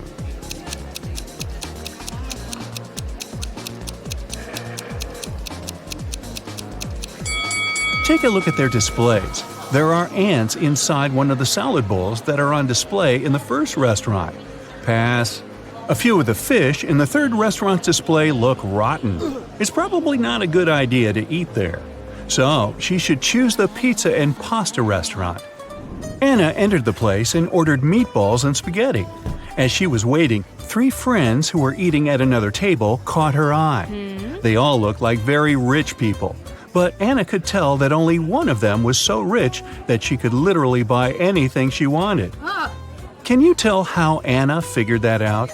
Speaker 3: Take a look at their displays. There are ants inside one of the salad bowls that are on display in the first restaurant. Pass. A few of the fish in the third restaurant's display look rotten. It's probably not a good idea to eat there. So, she should choose the pizza and pasta restaurant. Anna entered the place and ordered meatballs and spaghetti. As she was waiting, 3 friends who were eating at another table caught her eye. They all looked like very rich people. But Anna could tell that only one of them was so rich that she could literally buy anything she wanted. Can you tell how Anna figured that out?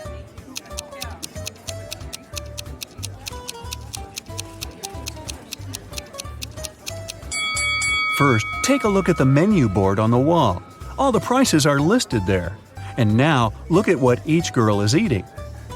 Speaker 3: First, take a look at the menu board on the wall. All the prices are listed there. And now, look at what each girl is eating.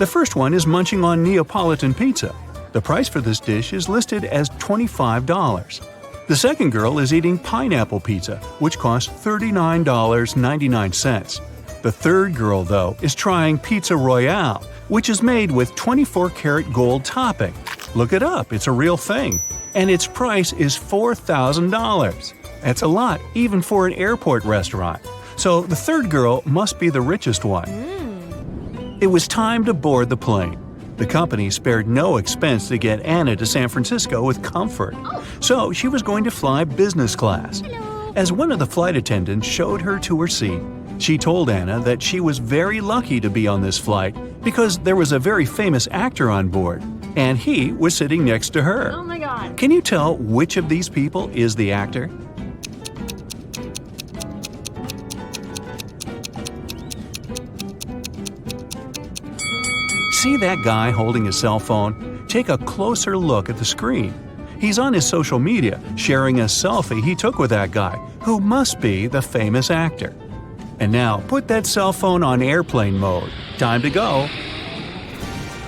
Speaker 3: The first one is munching on Neapolitan pizza. The price for this dish is listed as $25. The second girl is eating pineapple pizza, which costs $39.99. The third girl, though, is trying Pizza Royale, which is made with 24-karat gold topping. Look it up, it's a real thing. And its price is $4,000. That's a lot, even for an airport restaurant. So the third girl must be the richest one. It was time to board the plane. The company spared no expense to get Anna to San Francisco with comfort. So she was going to fly business class. As one of the flight attendants showed her to her seat, she told Anna that she was very lucky to be on this flight because there was a very famous actor on board, and he was sitting next to her.
Speaker 4: Oh my god.
Speaker 3: Can you tell which of these people is the actor? See that guy holding his cell phone? Take a closer look at the screen. He's on his social media sharing a selfie he took with that guy, who must be the famous actor. And now put that cell phone on airplane mode. Time to go.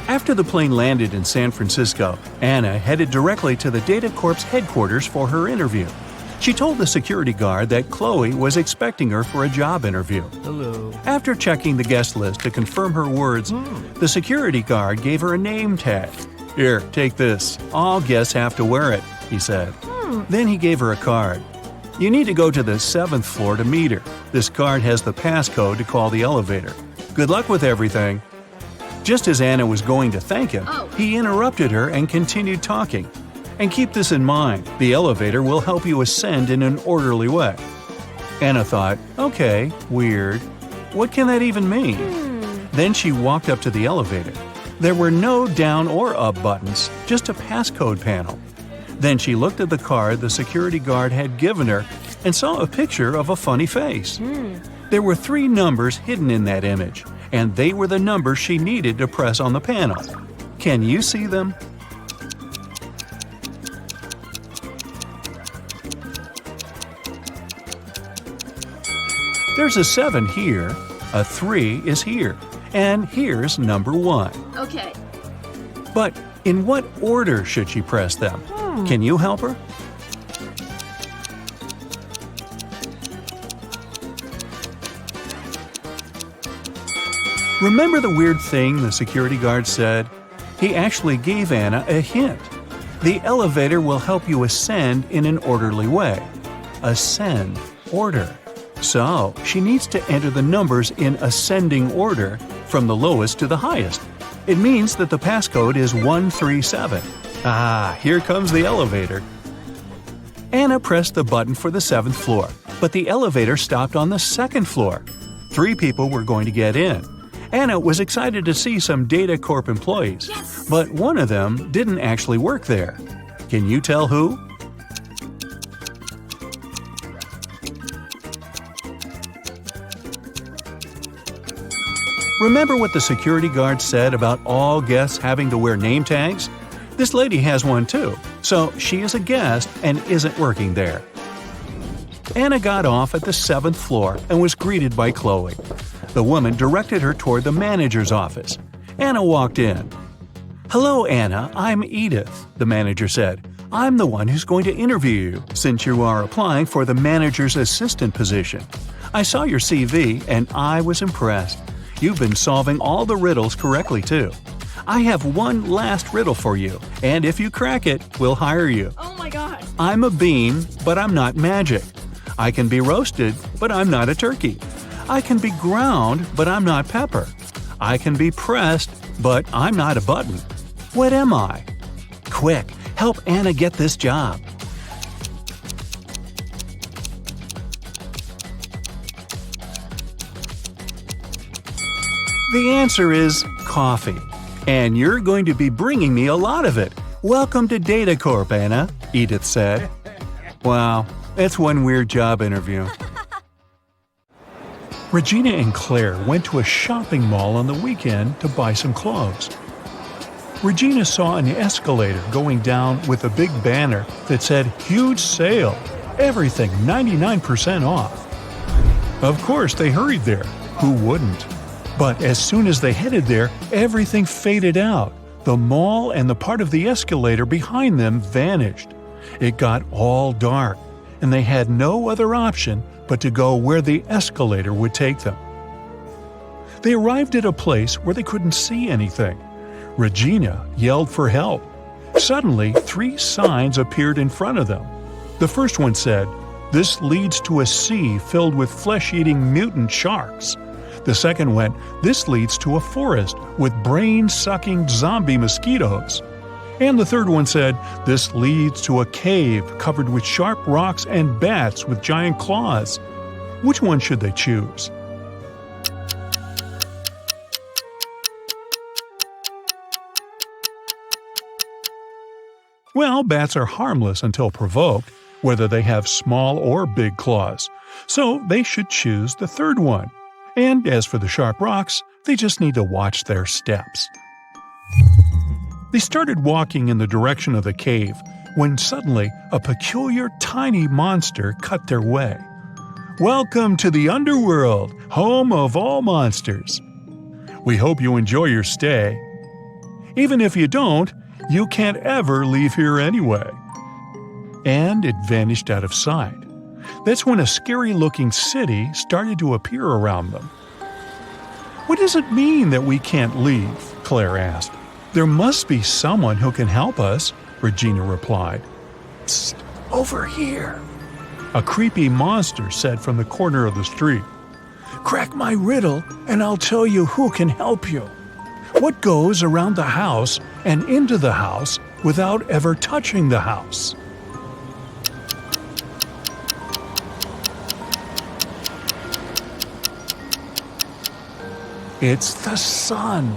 Speaker 3: After the plane landed in San Francisco, Anna headed directly to the Data Corp's headquarters for her interview. She told the security guard that Chloe was expecting her for a job interview.
Speaker 1: Hello.
Speaker 3: After checking the guest list to confirm her words, the security guard gave her a name tag. "Here, take this. All guests have to wear it," he said. Then he gave her a card. "You need to go to the 7th floor to meet her. This card has the passcode to call the elevator. Good luck with everything." Just as Anna was going to thank him, he interrupted her and continued talking. "And keep this in mind, the elevator will help you ascend in an orderly way." Anna thought, "Okay, weird. What can that even mean?" Then she walked up to the elevator. There were no down or up buttons, just a passcode panel. Then she looked at the card the security guard had given her and saw a picture of a funny face. There were 3 numbers hidden in that image, and they were the numbers she needed to press on the panel. Can you see them? There's a 7 here, a 3 is here, and here's number 1.
Speaker 4: Okay.
Speaker 3: But in what order should she press them? Can you help her? Remember the weird thing the security guard said? He actually gave Anna a hint. The elevator will help you ascend in an orderly way. Ascend, order. So, she needs to enter the numbers in ascending order from the lowest to the highest. It means that the passcode is 137. Here comes the elevator. Anna pressed the button for the 7th floor, but the elevator stopped on the 2nd floor. 3 people were going to get in. Anna was excited to see some Data Corp employees, but one of them didn't actually work there. Can you tell who? Remember what the security guard said about all guests having to wear name tags? This lady has one too, so she is a guest and isn't working there. Anna got off at the 7th floor and was greeted by Chloe. The woman directed her toward the manager's office. Anna walked in. "Hello, Anna, I'm Edith," the manager said. "I'm the one who's going to interview you, since you are applying for the manager's assistant position. I saw your CV and I was impressed. You've been solving all the riddles correctly, too. I have one last riddle for you, and if you crack it, we'll hire you.
Speaker 4: Oh my god.
Speaker 3: I'm a bean, but I'm not magic. I can be roasted, but I'm not a turkey. I can be ground, but I'm not pepper. I can be pressed, but I'm not a button. What am I? Quick, help Anna get this job." The answer is coffee. And you're going to be bringing me a lot of it. Welcome to Data Corp, Anna, Edith said. Wow, that's one weird job interview. Regina and Claire went to a shopping mall on the weekend to buy some clothes. Regina saw an escalator going down with a big banner that said, "Huge sale! Everything 99% off." Of course, they hurried there. Who wouldn't? But as soon as they headed there, everything faded out. The mall and the part of the escalator behind them vanished. It got all dark, and they had no other option but to go where the escalator would take them. They arrived at a place where they couldn't see anything. Regina yelled for help. Suddenly, 3 signs appeared in front of them. The first one said, "This leads to a sea filled with flesh-eating mutant sharks." The second went, "This leads to a forest with brain-sucking zombie mosquitoes." And the third one said, "This leads to a cave covered with sharp rocks and bats with giant claws." Which one should they choose? Well, bats are harmless until provoked, whether they have small or big claws. So they should choose the third one. And as for the sharp rocks, they just need to watch their steps. They started walking in the direction of the cave when suddenly a peculiar tiny monster cut their way. "Welcome to the Underworld, home of all monsters. We hope you enjoy your stay." Even if you don't, you can't ever leave here anyway." And it vanished out of sight. That's when a scary-looking city started to appear around them. "What does it mean that we can't leave?" Claire asked. "There must be someone who can help us," Regina replied. "Psst, over here," a creepy monster said from the corner of the street. "Crack my riddle and I'll tell you who can help you. What goes around the house and into the house without ever touching the house?" It's the sun.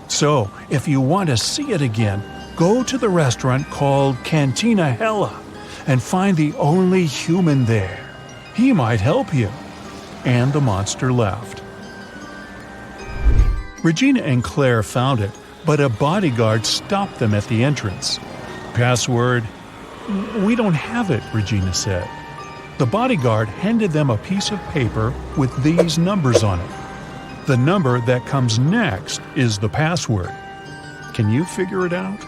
Speaker 3: So, if you want to see it again, go to the restaurant called Cantina Hella and find the only human there. He might help you. And the monster left. Regina and Claire found it, but a bodyguard stopped them at the entrance. "Password?" "We don't have it," Regina said. The bodyguard handed them a piece of paper with these numbers on it. The number that comes next is the password. Can you figure it out?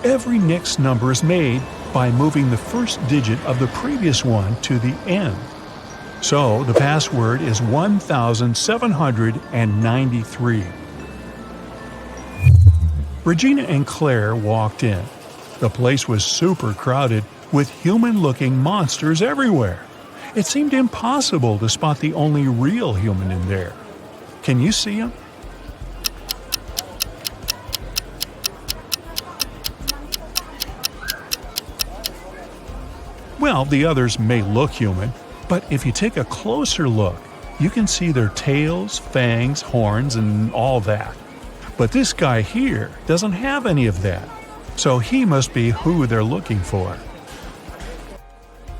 Speaker 3: Every next number is made by moving the first digit of the previous one to the end. So the password is 1793. Regina and Claire walked in. The place was super crowded with human-looking monsters everywhere. It seemed impossible to spot the only real human in there. Can you see him? Well, the others may look human, but if you take a closer look, you can see their tails, fangs, horns, and all that. But this guy here doesn't have any of that. So he must be who they're looking for.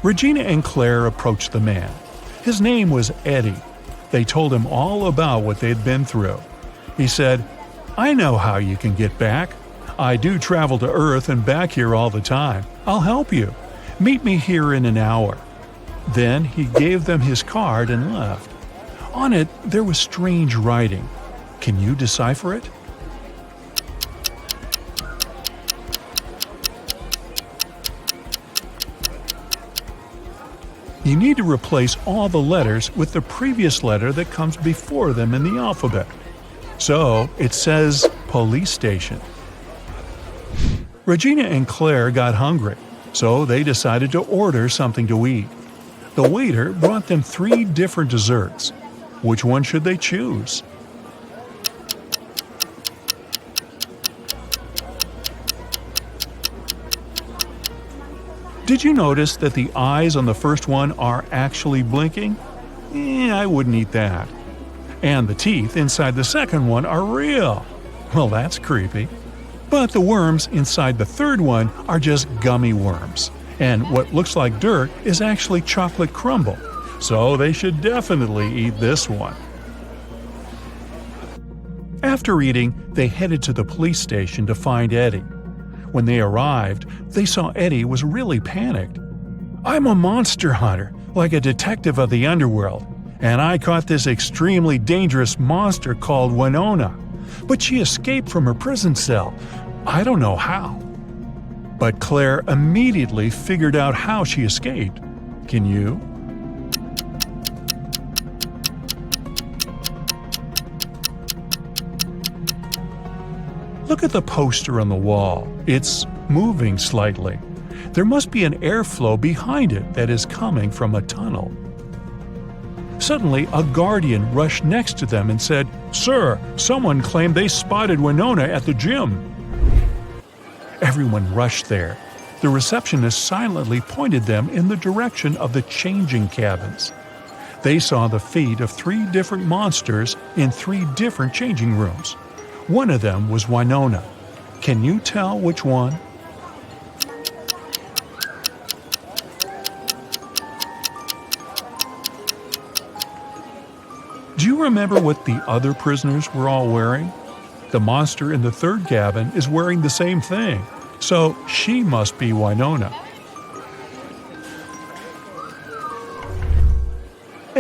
Speaker 3: Regina and Claire approached the man. His name was Eddie. They told him all about what they'd been through. He said, "I know how you can get back. I do travel to Earth and back here all the time. I'll help you. Meet me here in an hour." Then he gave them his card and left. On it, there was strange writing. Can you decipher it? You need to replace all the letters with the previous letter that comes before them in the alphabet. So it says police station. Regina and Claire got hungry, so they decided to order something to eat. The waiter brought them 3 different desserts. Which one should they choose? Did you notice that the eyes on the first one are actually blinking? I wouldn't eat that. And the teeth inside the second one are real. Well, that's creepy. But the worms inside the third one are just gummy worms. And what looks like dirt is actually chocolate crumble. So they should definitely eat this one. After eating, they headed to the police station to find Eddie. When they arrived, they saw Eddie was really panicked. "I'm a monster hunter, like a detective of the Underworld, and I caught this extremely dangerous monster called Winona. But she escaped from her prison cell. I don't know how." But Claire immediately figured out how she escaped. Can you? Look at the poster on the wall. It's moving slightly. There must be an airflow behind it that is coming from a tunnel. Suddenly, a guardian rushed next to them and said, "Sir, someone claimed they spotted Winona at the gym." Everyone rushed there. The receptionist silently pointed them in the direction of the changing cabins. They saw the feet of 3 different monsters in 3 different changing rooms. One of them was Winona. Can you tell which one? Do you remember what the other prisoners were all wearing? The monster in the third cabin is wearing the same thing, so she must be Winona.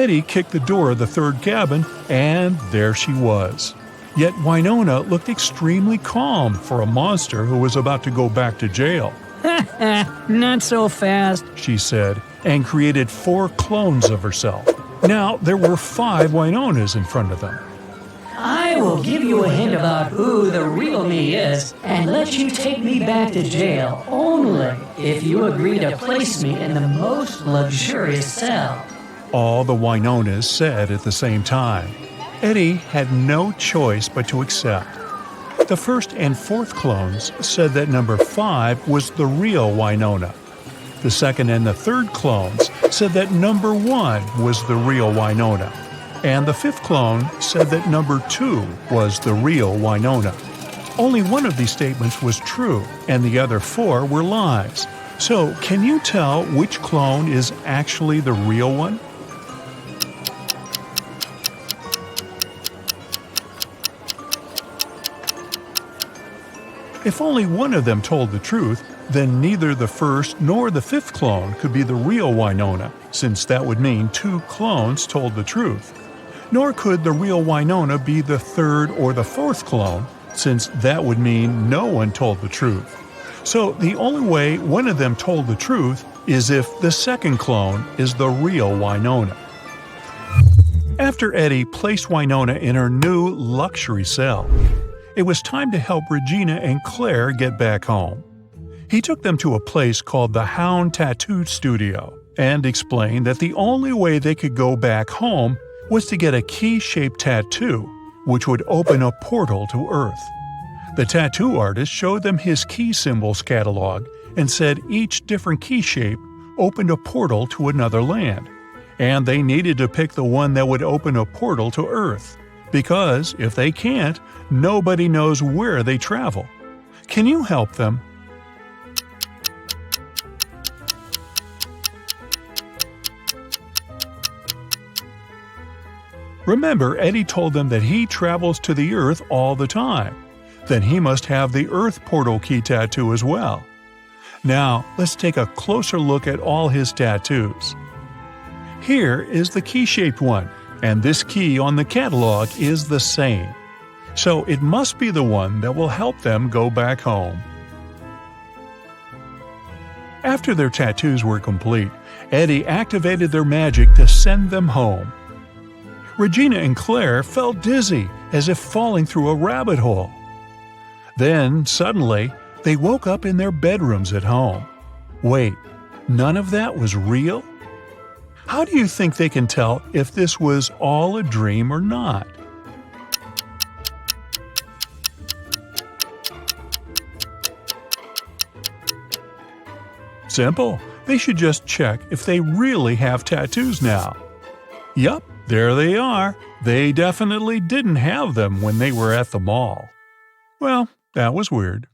Speaker 3: Eddie kicked the door of the third cabin, and there she was. Yet Winona looked extremely calm for a monster who was about to go back to jail.
Speaker 4: Not so fast.
Speaker 3: She said, and created 4 clones of herself. Now there were 5 Winonas in front of them.
Speaker 4: I will give you a hint about who the real me is and let you take me back to jail only if you agree to place me in the most luxurious cell.
Speaker 3: All the Winonas said at the same time. Eddie had no choice but to accept. The first and fourth clones said that number 5 was the real Winona. The second and the third clones said that number 1 was the real Winona. And the fifth clone said that number 2 was the real Winona. Only one of these statements was true, and the other 4 were lies. So, can you tell which clone is actually the real one? If only one of them told the truth, then neither the first nor the fifth clone could be the real Winona, since that would mean 2 clones told the truth. Nor could the real Winona be the third or the fourth clone, since that would mean no one told the truth. So the only way one of them told the truth is if the second clone is the real Winona. After Eddie placed Winona in her new luxury cell, it was time to help Regina and Claire get back home. He took them to a place called the Hound Tattoo Studio and explained that the only way they could go back home was to get a key-shaped tattoo, which would open a portal to Earth. The tattoo artist showed them his key symbols catalog and said each different key shape opened a portal to another land, and they needed to pick the one that would open a portal to Earth. Because if they can't, nobody knows where they travel. Can you help them? Remember, Eddie told them that he travels to the Earth all the time. Then he must have the Earth portal key tattoo as well. Now, let's take a closer look at all his tattoos. Here is the key-shaped one, and this key on the catalog is the same. So it must be the one that will help them go back home. After their tattoos were complete, Eddie activated their magic to send them home. Regina and Claire felt dizzy, as if falling through a rabbit hole. Then, suddenly, they woke up in their bedrooms at home. Wait, none of that was real? How do you think they can tell if this was all a dream or not? Simple. They should just check if they really have tattoos now. Yup, there they are. They definitely didn't have them when they were at the mall. Well, that was weird.